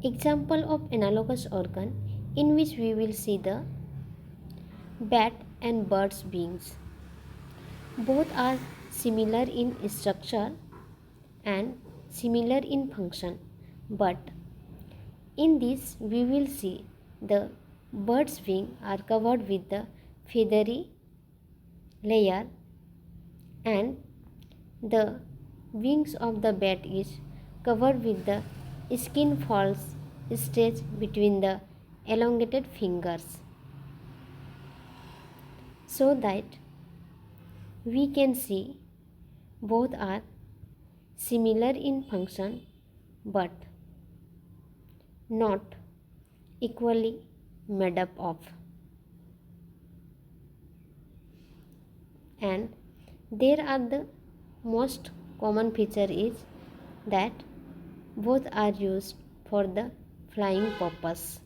Example of analogous organ in which we will see the bat and bird's wings. Both are similar in structure and similar in function, but in this we will see the bird's wings are covered with the feathery layer and the wings of the bat is covered with the skin falls stretched between the elongated fingers, so that we can see both are similar in function but not equally made up of. And there are the most common feature is that both are used for the flying purpose.